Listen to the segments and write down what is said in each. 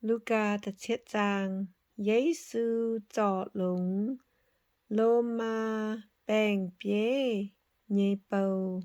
Luca thật chiết giang, giấy sư trọ lũng, lô ma bèn bế nhê bầu.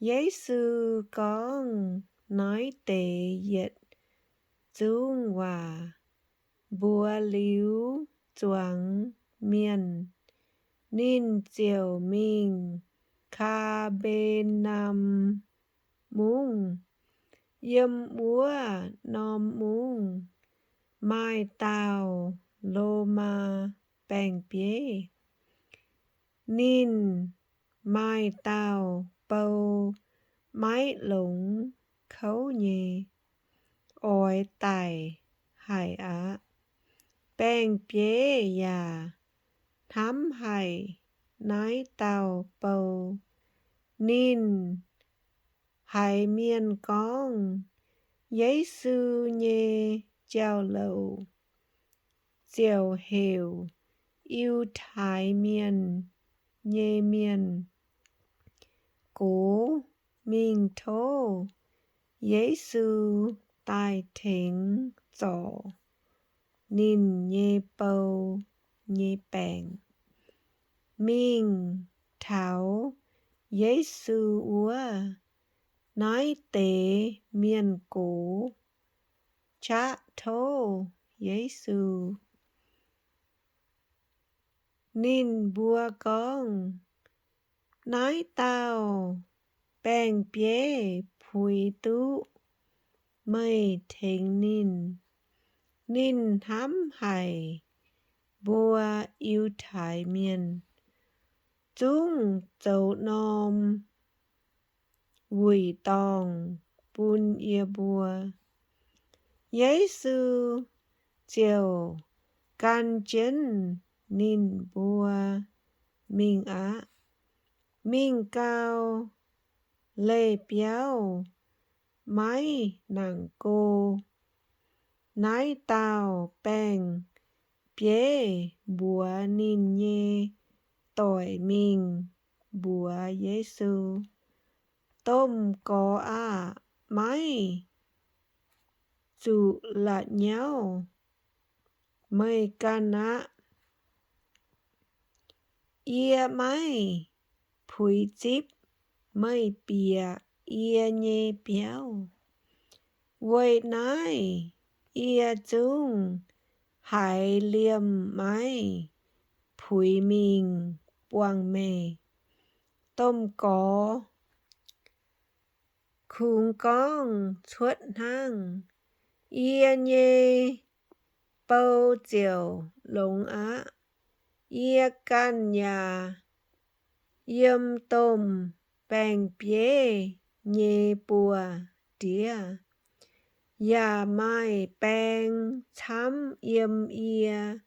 Giấy sư con nói tệ dịch, dung hòa, bùa liu chuang miền, nín chiều mình, kha bên nam mung. Yêm úa nom mung, mai tàu lô ma bèn bế. Nín mai tàu bầu mái lũng khấu nhì. Ôi tài hải á, bèn bế ya, thám hải nái tàu bầu. Nín hải miên con, giấy sư nhê chào lầu. Diều hiểu, yêu thái miên, nhê miên. Cố, mình thô, giấy sư tài thính dỗ. Nín nhê bầu, nhê bèn. Mình tháo, giấy sư úa, nói tế miền cố. Chá thô, giấy sư. Nín bùa con, nói tao, bèn bế phùi tú. Mây thính nín, nín thám hải, bùa yêu thái miền. Dung dấu nôm, quỷ tòng, bùn ia bùa. Giấy sư, chiều, can chân, nín bùa, mình á. Mình cao, lê béo, máy nàng cô. Nái tàu bèn, bế bùa nín nhê, tội mình, bùa giấy sư. Tôm có á, máy, dù là nhau, mây can á. Ia máy, phùi chíp, mây bìa, ia nhê béo. Quay nái, ia dung, hải liêm máy, phùi mình, buông mê. Tôm có, khung con, xuất hang, ia nhê, bầu chiều, lũng á. Ia can nhà, yêm tôm, bèn bế, nhê bùa, đĩa. Ya mai bèn, chám yêm ia,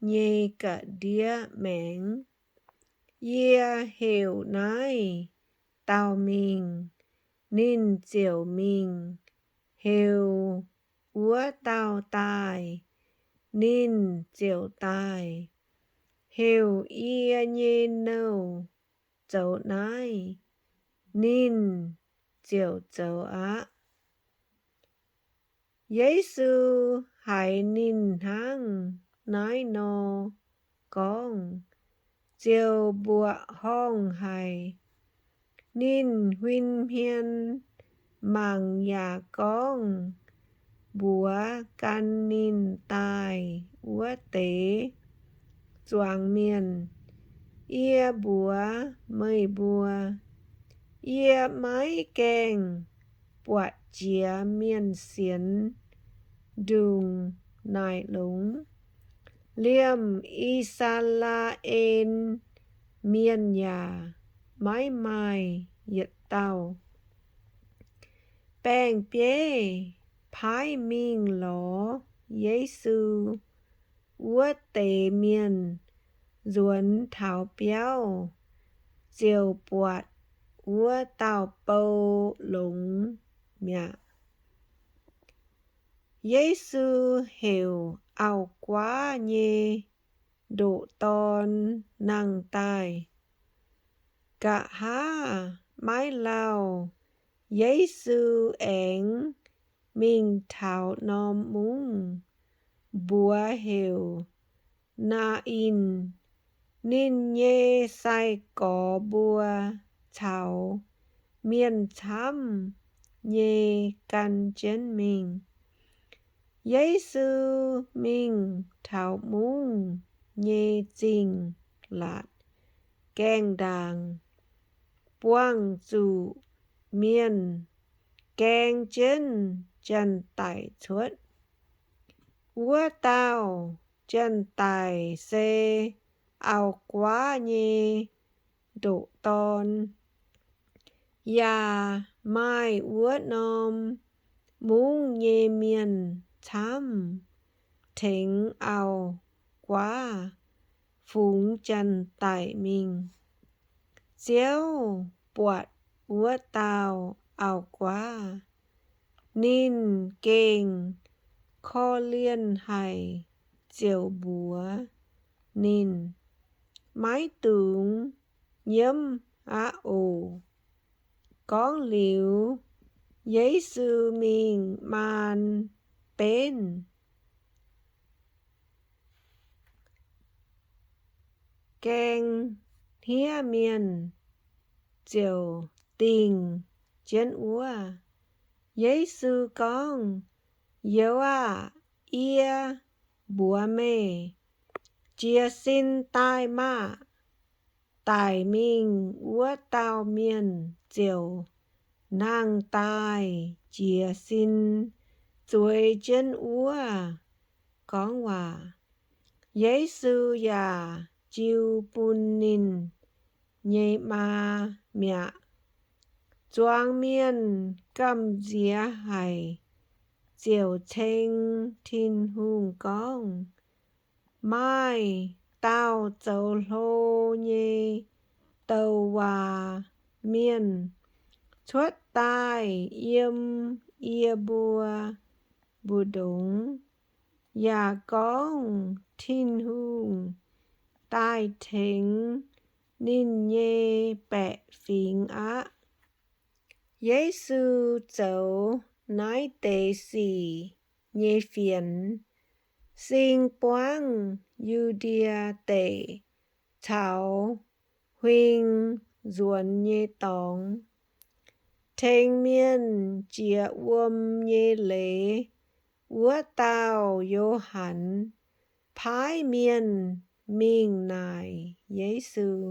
nhê cả đĩa mẹn. Ia hiểu nái, tao mình, nín chiều mình. Hiểu úa tao tài, nín chiều tài. Hiểu ia nhê nâu, dấu nái, nín chiều dấu á. Giấy sư hải nín hang, nái nô, con. Chiều bùa hong hải, nín huynh hiên, màng nhà con. Bùa can nín tài, úa tế, doang miền. Ia bùa, mây bùa. Ia mái kèng, bọt chía miền xiến. Đùng, nải lũng. Liêm y sa la ên, miền nhà, mái mai, yết tàu. Bèn bế, phái mình ló, giấy sư. Úa tế miền, duẩn thảo béo. Diều bọt, úa tàu bầu lũng, mẹ. Giấy sư hiểu ảo quá nhê, độ ton năng tài. Cả há, mái lao, giấy sư ẻng, mình thảo nom mung búa hiểu na in nên nhê sai có bùa thảo miền thăm nhê căn chân mình giấy sư mình thảo mung nhê trình lạt keng đàng quang dụ miền keng chân chân tài thuất úa tao chân tài xê ao quá nhê độ ton ya mai úa nom mung nhê miền thăm thính ao quá phúng chân tài mình chiếu bọt úa tao ao quá nín kênh kho liên hay chiều búa nín mái tướng nhiễm á ổ con liễu giấy sư mình man bên keng hía miền chiều tình chân úa giấy sư con yếu à ia búa mê chia xin tai ma tài mình úa tao miền chiều nàng tai chia xin chuối chân úa con hòa giấy sư già chiêu bùn nín nhê ma mẹ choang miền cầm dĩa hay chiều thanh thiên hùng con mai tao châu lô nhê tàu hòa miền xuất tai yếm ia bùa bùa đúng ya con thiên hùng tai thính nín nhê bẹ phình á giấy sư châu nói tê xì nhê phiền sinh quang yu dia tê thảo huynh ruột nhê tòng thanh miên chia nhê lễ úa tao yo hẳn phái miên mình nài giấy sư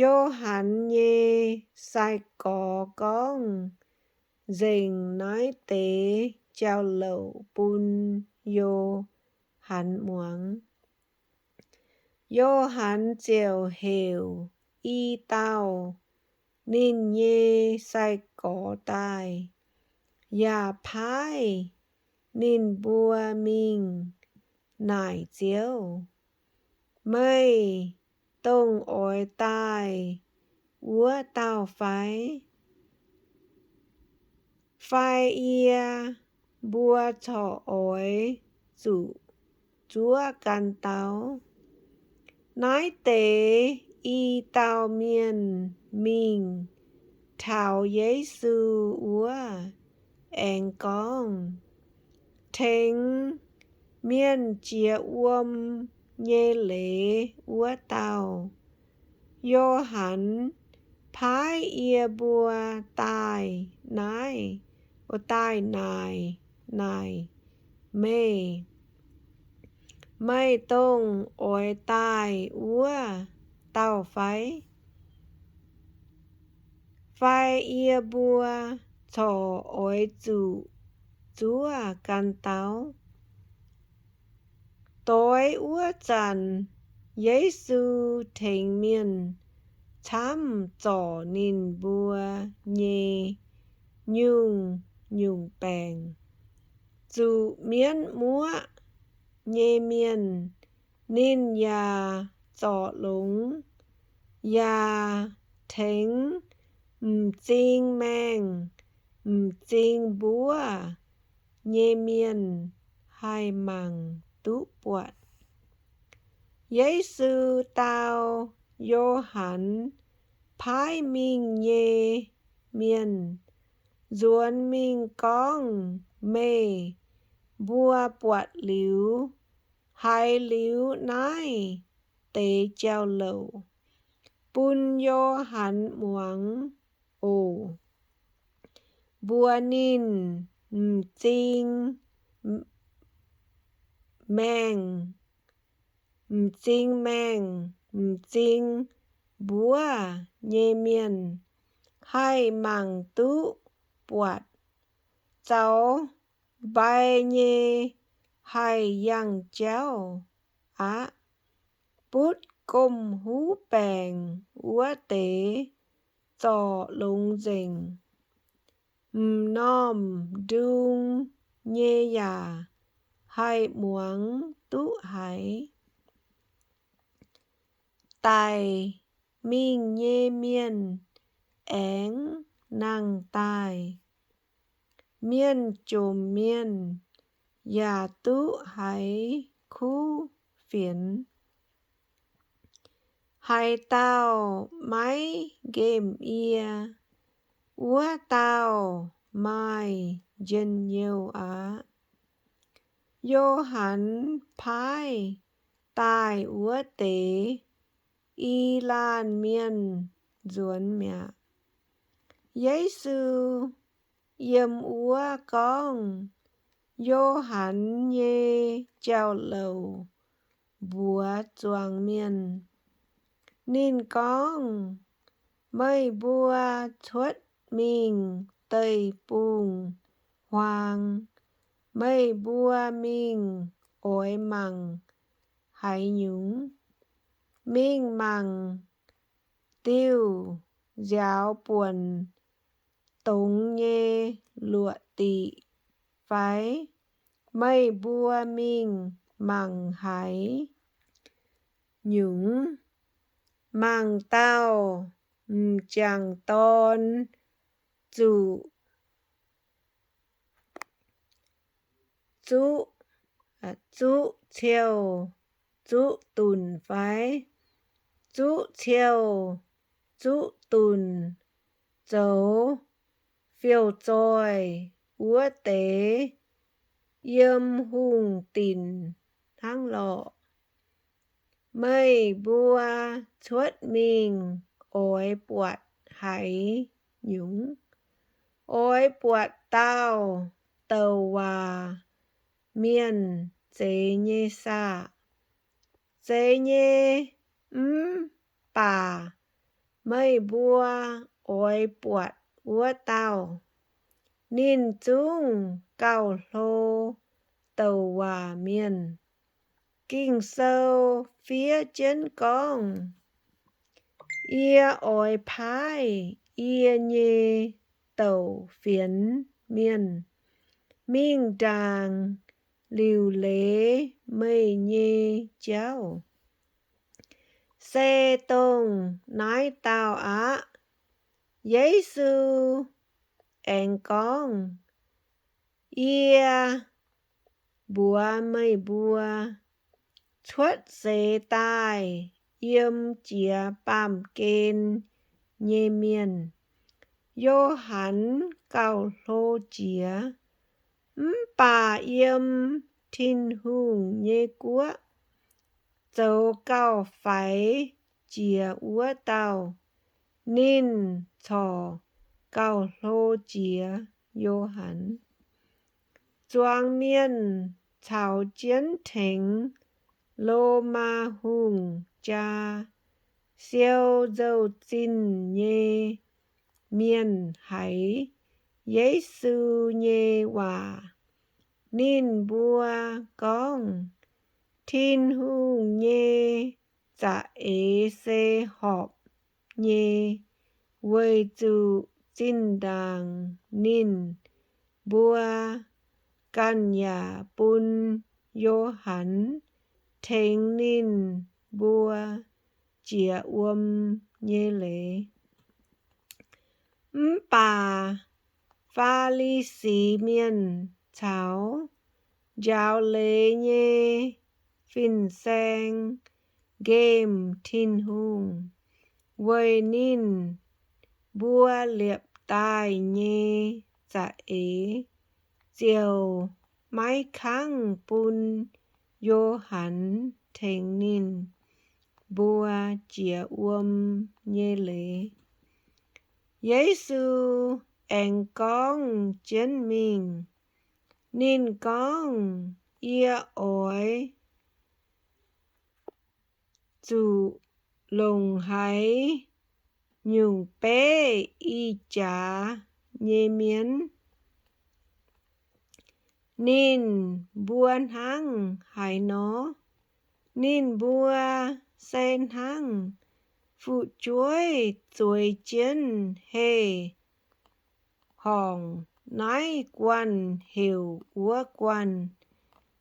yo hẳn nhê sai có con dình nói tế trao lẩu bùn yo hẳn muống yo hẳn chiều hiểu y tao nín nhê sai có tai ya phái nín bùa mình nải chiếu mây tông ỏi tai úa tao phái phái ia bùa thọ ỏi dụ chúa căn táo nói tế y tao miền mình thảo giấy sư úa anh con thính miền chia nhê lễ úa tao yo hẳn phái ia bùa tai nái o tai nài nài mê mây tông ỏi tai úa tao phái phái ia bùa thọ ỏi dụ chúa căn táo tối úa trần giấy sư thính miền thăm trò nín bùa nhê nhung nhung bèng dụ miến múa nhê miền nín ya trò lúng ya thính chinh mang chinh búa nhê miền hai mằng tú bọt giấy sư tao yo hẳn phái mình nhê miền Duan mình con mê bua bọt liu hai liu nai tế treo lầu bun yo hắn muang ồ bua nín chinh mang chinh mang chinh búa nhê miên hai màng tú bọt cháu bay nhê hai yang chéo á bút công hú bèng úa tế trò lông rình nom đung nhê yà hai muáng tú hải tài minh nhê miên én năng tài miên chùm miên yà tú hải khu phiến hai tao máy game ia úa tao mai dân nhiều á yo hắn phai tài úa tế y lan miên duốn mẹ Giê-xu yếm úa con yo hắn nhê treo lầu búa choang miên nín con mây bua chuất mình tây bùng hoàng mây bua mình ối mằng hải nhúng mình mằng tiêu giáo buồn tống nhê lụa tị phái mây bua mình mằng hải nhúng mằng tao chẳng tôn chú chiều chú tùn phái chú chiều chú tùn dấu phiêu trôi úa tế yếm hùng tìn thang lộ mây bua chuất mình ối bọt hải nhúng ối bọt tao tàu hòa miên chế nhê xa chế nhê bà mây bua ối bọt úa tao nín chung cao lô tàu hòa miên kinh sâu phía trên con ia ối phai ia nhê tàu phiến miên minh đàng liu lế mây nhê chéo xe tông nái tao á Giê-xu én con ia búa mây búa chuất xế tai yếm chía bàm kên nhê miên yo hắn cao lô chía bà yếm thìn hùng nhê cúa dấu cao phái chía úa tao nín chò cao lô chía yo hắn choang miên chào chiến thính lô ma hùng cha siêu dâu chín nhê miên hải Giê-xu nhê hòa nín bua con thìn hùng nhê dạ ế xê họp nhê quê chú chín đàng nín bua căn nhà bún yo hắn thính nín bua chía nhê lế bà pha ly xí miên cháu giáo lế nhê phìn sang game thìn hùng quê nín bua liệp tai nhê dạ ế diều mái kháng bùn vô hẳn thành nín bùa chìa nhê lễ Giê-xu anh con chân mình nín con ia ỏi dù lồng hãy nhung bé y chá nhê miến nín buôn hăng hải nó nín bua sen hăng phụ chuối chuối chiến hề hòn nái quan hiểu úa quan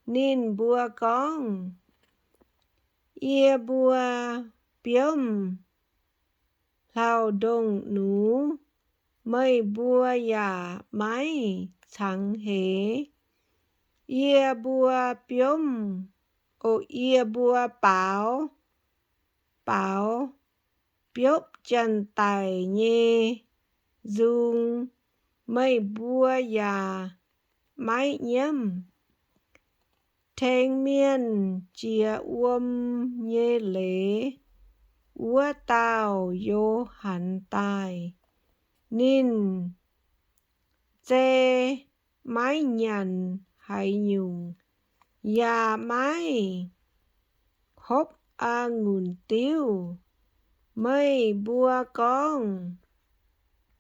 nín bua con ia bua biếm lao đông nú mây bua giả máy chẳng hề ia bua biếm ô ia bua bảo bảo biốp chân tài nhê dung mây bua giả máy nhâm thanh miên chia nhê lễ úa tao vô hẳn tài nín dê máy nhằn hay nhung ya máy hốc ngùn tiêu mây bua con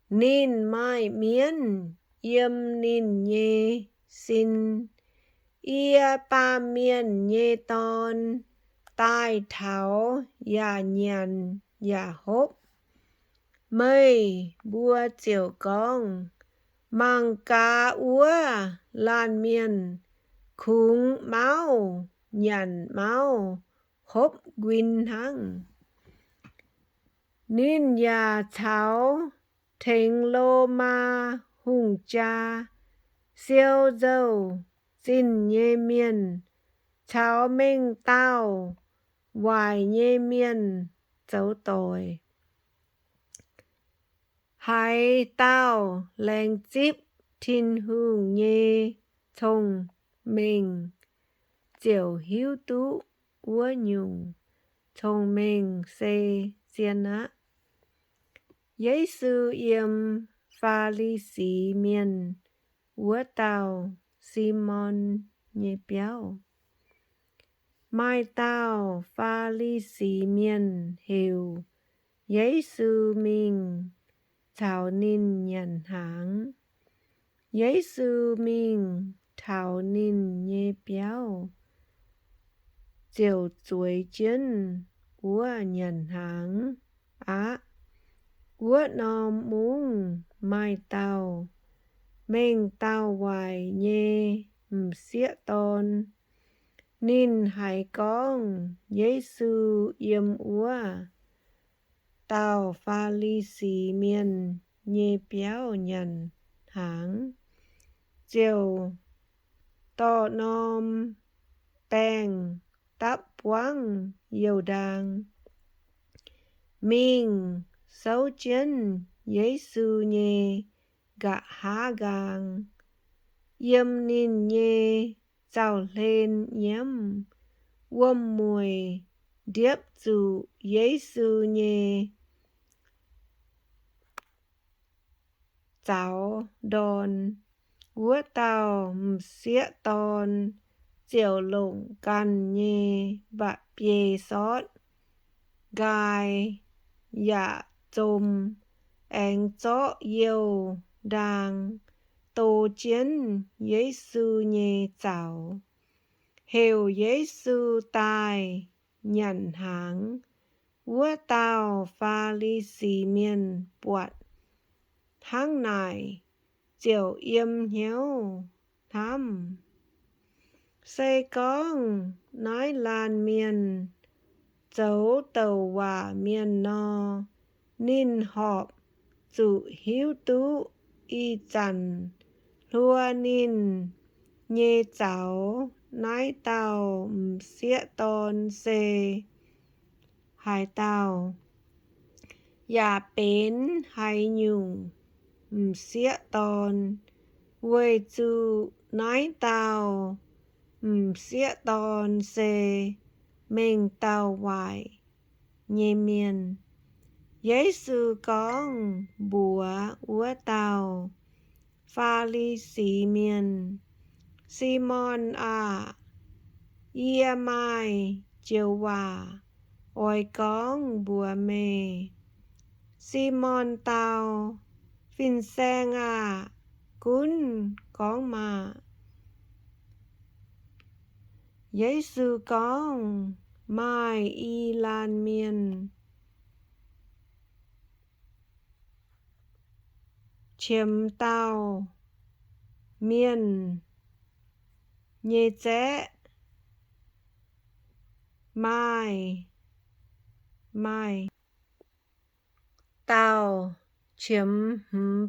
nín mai miến yếm nín nhê xin ia ba miên nhê ton tai tháo ya nhàn ya hốc mây bua chiều con mang cá úa lan miên khung máu nhàn máu hốc quyên hăng nín ya tháo thành lô ma hùng cha siêu dâu xin nhê miên cháu minh tao hoài nhê miên dấu tội hai tao leng chip thiên hương nhê thông minh diệu hiếu tú úa nhung thông minh xê xiên á Giê-xu yếm pha ly xí miên úa tao Simon nhê béo mai tao pha ly xí miên hiểu Giê-xu mình thảo nín nhận háng Giê-xu mình thảo nín nhê béo diệu chuối chân úa nhận háng á úa nòm mung mai tao mình tao hoài nhê xía ton nín hải con Giê-xu yếm úa tao pha ly xí miên nhê béo nhận háng diều to nòm bèng tắp quăng yêu đàng mình sâu chân Giê-xu nhê gạ há gang yếm nín nhê dạo lên nhém uôm mùi điếp dù Giê-xu nhê cháu đòn úa tao xía ton diều lụng căn nhê bạ bê sót gai dạ chôm anh chó yêu đang tô chiến Giê-xu nhê cháu hiểu Giê-xu tài nhận háng úa tao pha ly xí miên buat háng nải diệu yếm hiếu thăm xây con nói lan miên dấu tàu hòa miên no nín họp dụ hiếu tú y chằn lua nín nhê cháu nói tao xía ton xê hai tao ya bến hay nhung xía ton Quê chú nói tao xía tòn xê mình tao hoài nhê miên. Giê-xu con bùa úa tao pha ly xí miên. Simon à ia mai chiều hòa ôi con bùa mê. Simon tao phìn sen à cún con mà. Giê-xu con mai y lan miên. Chiếm tao miên nhê chẽ mai tao chiếm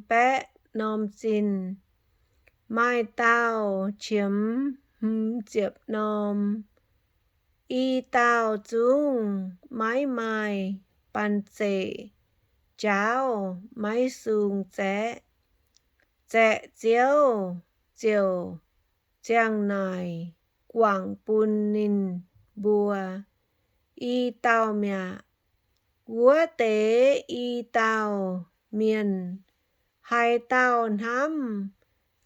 bé nôm xin. Mai tao chiếm chiếp nôm. Y tao chung mái mai bàn chệ cháu mái sung chẽ. Chẽ chiều chàng nài quảng bùn ninh bùa. Y tao mẹ úa tế y tao miền. Hai tao nắm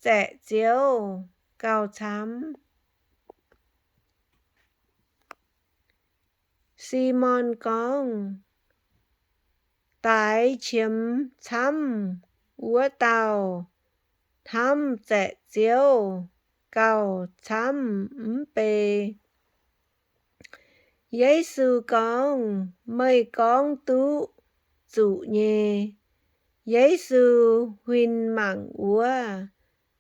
chẽ chiếu cao chám. Simon con tái chiếm chăm úa tao thăm chẽ chiếu cao chám bê. Giê-xu con mây con tú chủ nhê. Giê-xu huynh mạng úa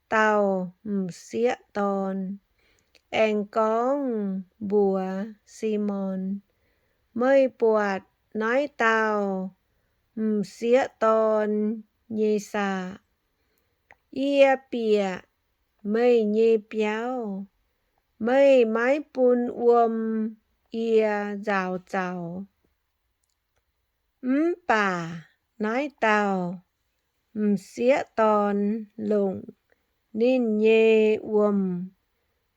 tao xía tòn. Anh con bùa Simon mây buộc nói tao xía tòn nhê xà. Ia bìa mây nhê béo. Mây mái bùn ia rào rào. Bà nói tao xía tòn lụng nên nhê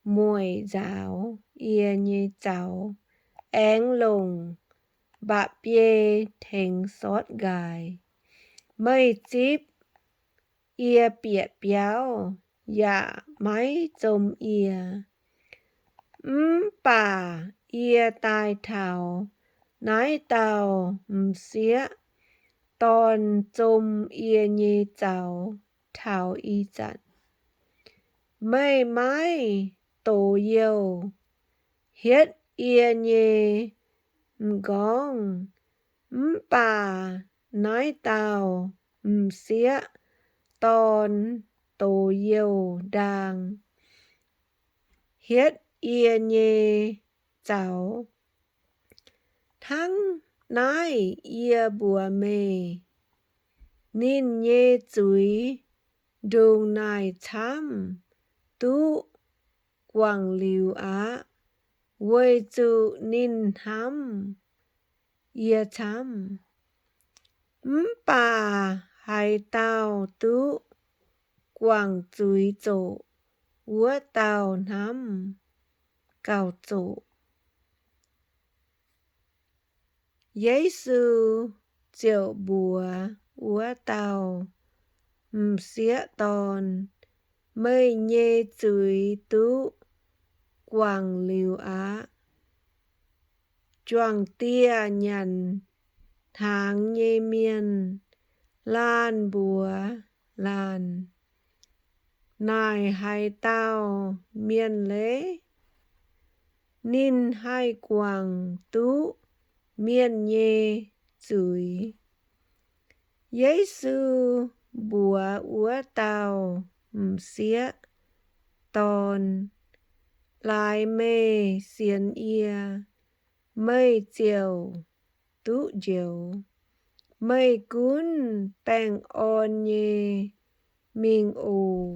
mùi rào ia nhê cháu. Én lùng bạ bê thèn sót gài. Mây chíp ia bịa béo dạ máy trông ia. Bà ia tai thảo nói tao xía tòn trông ia nhê cháu thảo y chặn. Mây mái tổ yêu hiết ia nhê gong. Bà nói tao xía tòn tổ yêu đang. Hiết ia nhê cháu thắng nái ia bùa mê. Nín nhê chúi đùng nài chám tú quảng liu á. Quê chú nín hám ia chám. Bà hai tao tú quảng chúi chổ úa tao nắm cao chổ. Giê-xu chiều bùa úa tao xía tòn mây nhê chúi tú quảng liu á. Choàng tia nhằn tháng nhê miên. Lan bùa lan nài hai tao miên lễ. Nín hai quảng tú miên nhê chúi. Giê-xu bùa úa tao xía tòn lại mê xiên ia. Mây chiều tú diều. Mây cún bèn ôn nhê mình ồ.